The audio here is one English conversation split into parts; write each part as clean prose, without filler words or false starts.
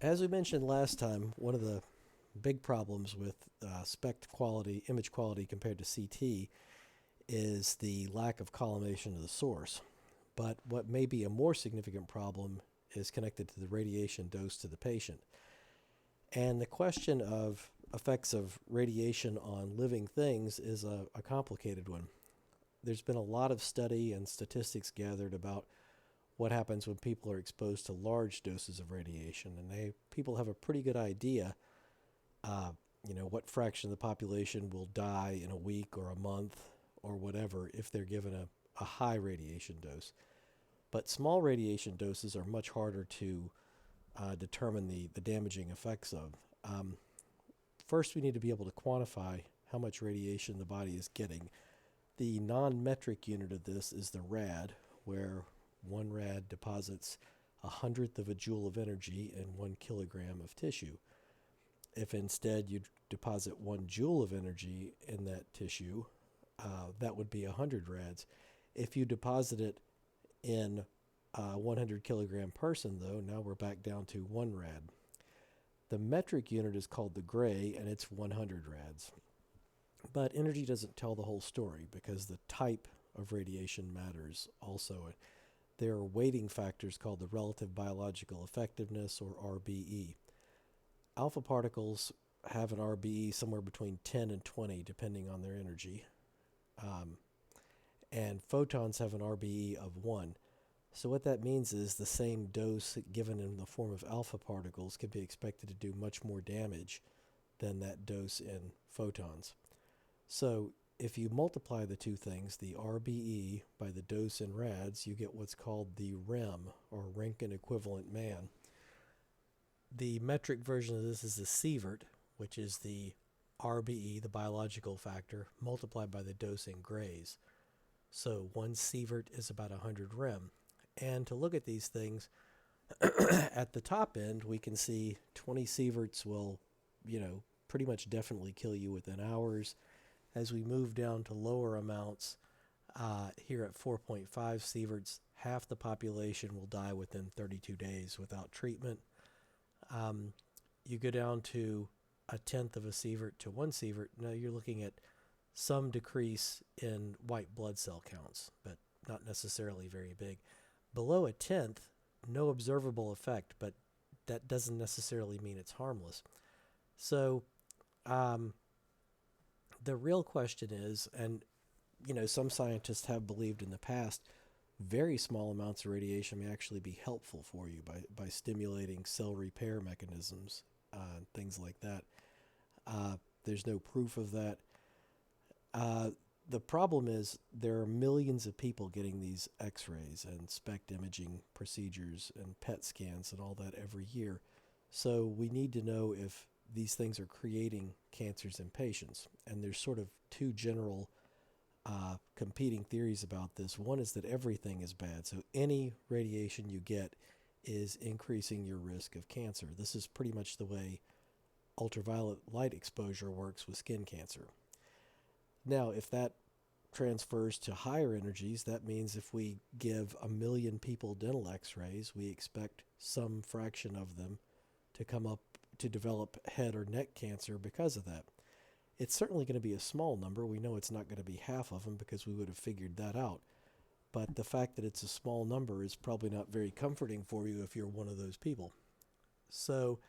As we mentioned last time, one of the big problems with SPECT quality, image quality compared to CT, is the lack of collimation of the source. But what may be a more significant problem is connected to the radiation dose to the patient. And the question of effects of radiation on living things is a complicated one. There's been a lot of study and statistics gathered about what happens when people are exposed to large doses of radiation, and people have a pretty good idea, uh, what fraction of the population will die in a week or a month or whatever if they're given a high radiation dose. But small radiation doses are much harder to determine the damaging effects of. Um, First, we need to be able to quantify how much radiation the body is getting. The non metric unit of this is the rad, where one rad deposits a hundredth of a joule of energy in 1 kilogram of tissue. If instead you deposit 1 joule of energy in that tissue, that would be 100 rads. If you deposit it in a 100 kilogram person, though, now we're back down to 1 rad. The metric unit is called the gray, and it's 100 rads. But energy doesn't tell the whole story because the type of radiation matters also. There are weighting factors called the relative biological effectiveness, or RBE. Alpha particles have an RBE somewhere between 10 and 20, depending on their energy. Um, and photons have an RBE of 1. So what that means is the same dose given in the form of alpha particles could be expected to do much more damage than that dose in photons. So if you multiply the two things, the RBE by the dose in rads, you get what's called the REM, or Rankine equivalent man. The metric version of this is the sievert, which is the RBE, the biological factor, multiplied by the dose in grays. So 1 sievert is about 100 rem. And to look at these things, at the top end, we can see 20 sieverts will, pretty much definitely kill you within hours. As we move down to lower amounts, here at 4.5 sieverts, half the population will die within 32 days without treatment. Um, you go down to a tenth of a sievert to 1 sievert. Now you're looking at some decrease in white blood cell counts, but not necessarily very big. Below a tenth, no observable effect, but that doesn't necessarily mean it's harmless. So um, the real question is, and some scientists have believed in the past, very small amounts of radiation may actually be helpful for you by stimulating cell repair mechanisms, things like that. There's no proof of that. Uh, the problem is there are millions of people getting these x-rays and SPECT imaging procedures and PET scans and all that every year. So we need to know if these things are creating cancers in patients. And there's sort of two general competing theories about this. One is that everything is bad. So any radiation you get is increasing your risk of cancer. This is pretty much the way ultraviolet light exposure works with skin cancer. Now, if that transfers to higher energies, that means if we give 1 million people dental x-rays, we expect some fraction of them to come up to develop head or neck cancer because of that. It's certainly going to be a small number. We know it's not going to be half of them because we would have figured that out. But the fact that it's a small number is probably not very comforting for you if you're one of those people. So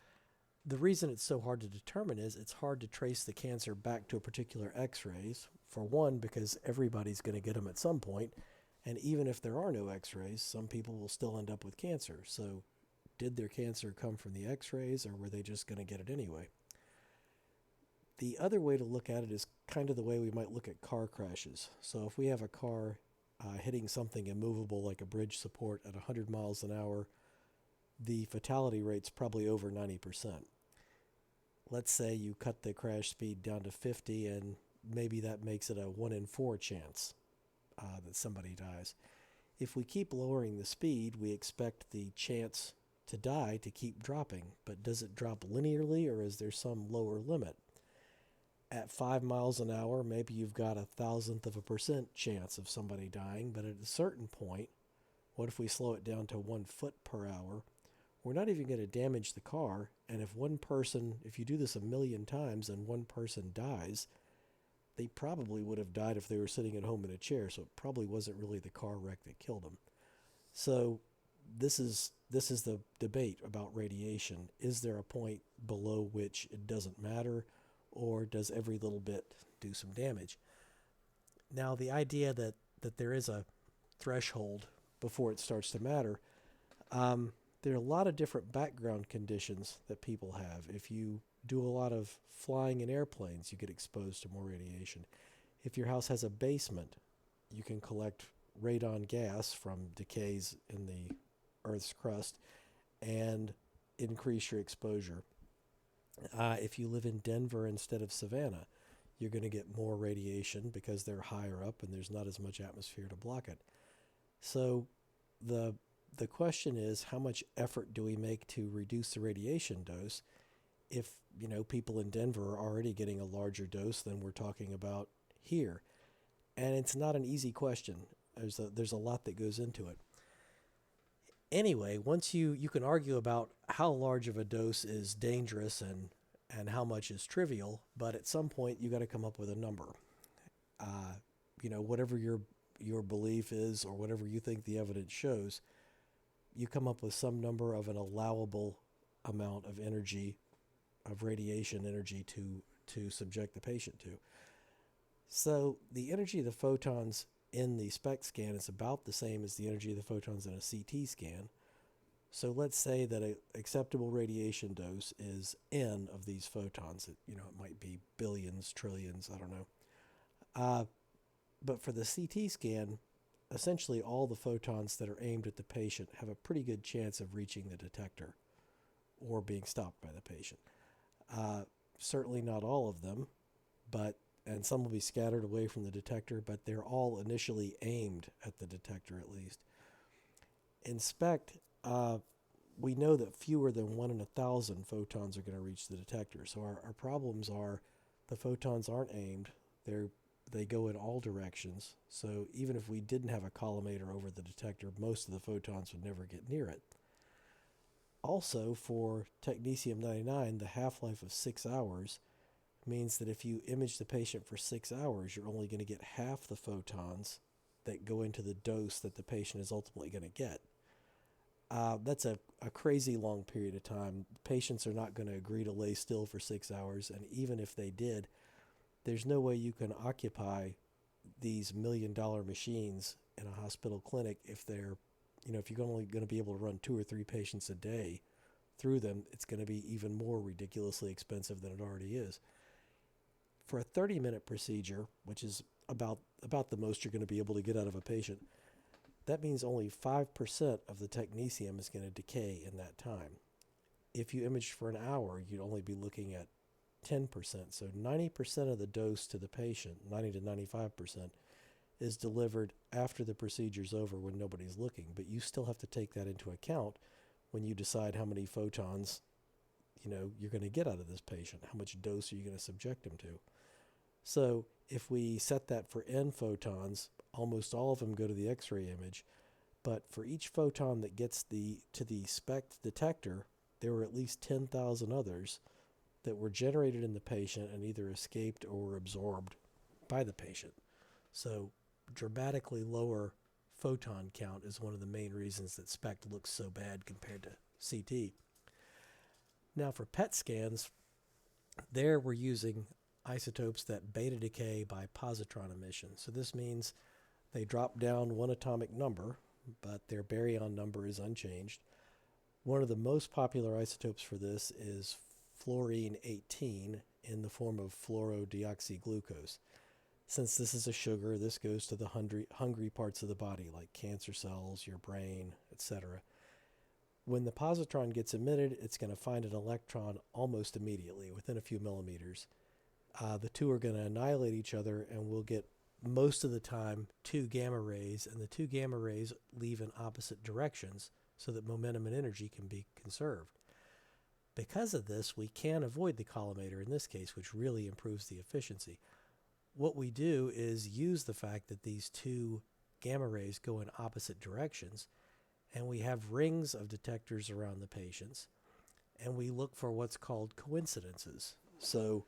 the reason it's so hard to determine is it's hard to trace the cancer back to a particular x-rays. For one, because everybody's going to get them at some point, and even if there are no x-rays, some people will still end up with cancer. So did their cancer come from the x-rays, or were they just going to get it anyway? The other way to look at it is kind of the way we might look at car crashes. So if we have a car hitting something immovable like a bridge support at 100 miles an hour, the fatality rate's probably over 90%. Let's say you cut the crash speed down to 50, and maybe that makes it a 1 in 4 chance that somebody dies. If we keep lowering the speed, we expect the chance to die to keep dropping. But does it drop linearly, or is there some lower limit? At 5 miles an hour, maybe you've got 1,000th of a % chance of somebody dying, but at a certain point, what if we slow it down to 1 foot per hour? we're not even going to damage the car. And if you do this 1,000,000 times and one person dies, they probably would have died if they were sitting at home in a chair. So it probably wasn't really the car wreck that killed them. So this is the debate about radiation. Is there a point below which it doesn't matter, or does every little bit do some damage? Now, the idea that there is a threshold before it starts to matter, there are a lot of different background conditions that people have. If you do a lot of flying in airplanes, you get exposed to more radiation. If your house has a basement, you can collect radon gas from decays in the Earth's crust and increase your exposure. If you live in Denver instead of Savannah, you're going to get more radiation because they're higher up and there's not as much atmosphere to block it. So the question is, how much effort do we make to reduce the radiation dose if, people in Denver are already getting a larger dose than we're talking about here? And it's not an easy question. There's a lot that goes into it. Anyway, once you can argue about how large of a dose is dangerous and how much is trivial, but at some point you got to come up with a number. Whatever your belief is or whatever you think the evidence shows, you come up with some number of an allowable amount of energy, of radiation energy to subject the patient to. So the energy of the photons in the SPECT scan is about the same as the energy of the photons in a CT scan. So let's say that an acceptable radiation dose is N of these photons. It might be billions, trillions, I don't know. But for the CT scan, essentially all the photons that are aimed at the patient have a pretty good chance of reaching the detector or being stopped by the patient. Certainly not all of them, and some will be scattered away from the detector, but they're all initially aimed at the detector at least. In SPECT, we know that fewer than 1 in 1,000 photons are going to reach the detector. So our problems are the photons aren't aimed. They go in all directions. So even if we didn't have a collimator over the detector, most of the photons would never get near it. Also, for technetium-99, the half-life of 6 hours means that if you image the patient for 6 hours, you're only going to get half the photons that go into the dose that the patient is ultimately going to get. That's a crazy long period of time. Patients are not going to agree to lay still for 6 hours, and even if they did, there's no way you can occupy these $1 million machines in a hospital clinic if if you're only going to be able to run 2 or 3 patients a day through them. It's going to be even more ridiculously expensive than it already is. For a 30-minute procedure, which is about the most you're going to be able to get out of a patient, that means only 5% of the technetium is going to decay in that time. If you imaged for an hour, you'd only be looking at 10%. So 90% of the dose to the patient, 90 to 95%, is delivered after the procedure's over when nobody's looking. But you still have to take that into account when you decide how many photons you're going to get out of this patient. How much dose are you going to subject him to? So if we set that for N photons, almost all of them go to the X-ray image. But for each photon that gets to the SPECT detector, there were at least 10,000 others that were generated in the patient and either escaped or were absorbed by the patient. So dramatically lower photon count is one of the main reasons that SPECT looks so bad compared to CT. Now for PET scans, there we're using isotopes that beta decay by positron emission. So this means they drop down 1 atomic number, but their baryon number is unchanged. One of the most popular isotopes for this is fluorine-18 in the form of fluorodeoxyglucose. Since this is a sugar, this goes to the hungry parts of the body, like cancer cells, your brain, etc. When the positron gets emitted, it's going to find an electron almost immediately, within a few millimeters. The two are going to annihilate each other, and we'll get, most of the time, 2 gamma rays, and the 2 gamma rays leave in opposite directions so that momentum and energy can be conserved. Because of this, we can avoid the collimator in this case, which really improves the efficiency. What we do is use the fact that these 2 gamma rays go in opposite directions and we have rings of detectors around the patients, and we look for what's called coincidences. So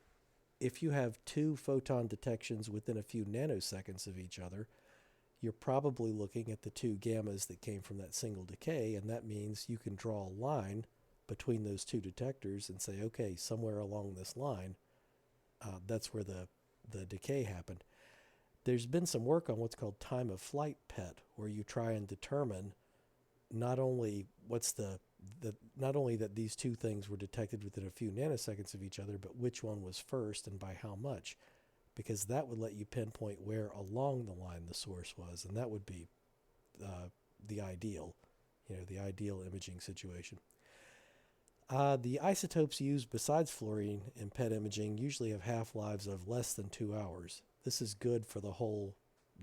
if you have two photon detections within a few nanoseconds of each other, you're probably looking at the two gammas that came from that single decay, and that means you can draw a line between those two detectors and say, okay, somewhere along this line, that's where the decay happened. There's been some work on what's called time of flight PET, where you try and determine not only not only that these two things were detected within a few nanoseconds of each other, but which one was first and by how much, because that would let you pinpoint where along the line the source was, and that would be the ideal, the ideal imaging situation. The isotopes used besides fluorine in PET imaging usually have half-lives of less than 2 hours. This is good for the whole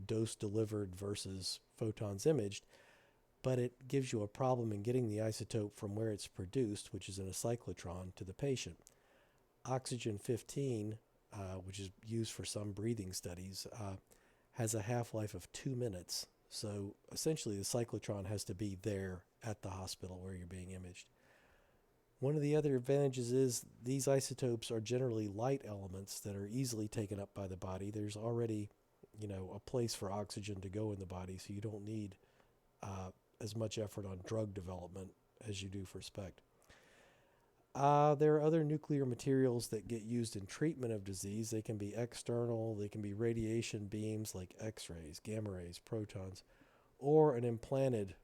dose delivered versus photons imaged, but it gives you a problem in getting the isotope from where it's produced, which is in a cyclotron, to the patient. Oxygen-15, which is used for some breathing studies, has a half-life of 2 minutes. So essentially the cyclotron has to be there at the hospital where you're being imaged. One of the other advantages is these isotopes are generally light elements that are easily taken up by the body. There's already, a place for oxygen to go in the body, so you don't need as much effort on drug development as you do for SPECT. There are other nuclear materials that get used in treatment of disease. They can be external, they can be radiation beams like X-rays, gamma rays, protons, or an implanted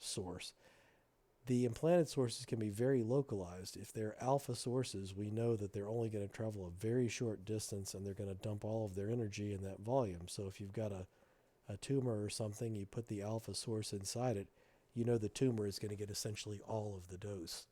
source. The implanted sources can be very localized. If they're alpha sources, we know that they're only going to travel a very short distance and they're going to dump all of their energy in that volume. So if you've got a tumor or something, you put the alpha source inside it, the tumor is going to get essentially all of the dose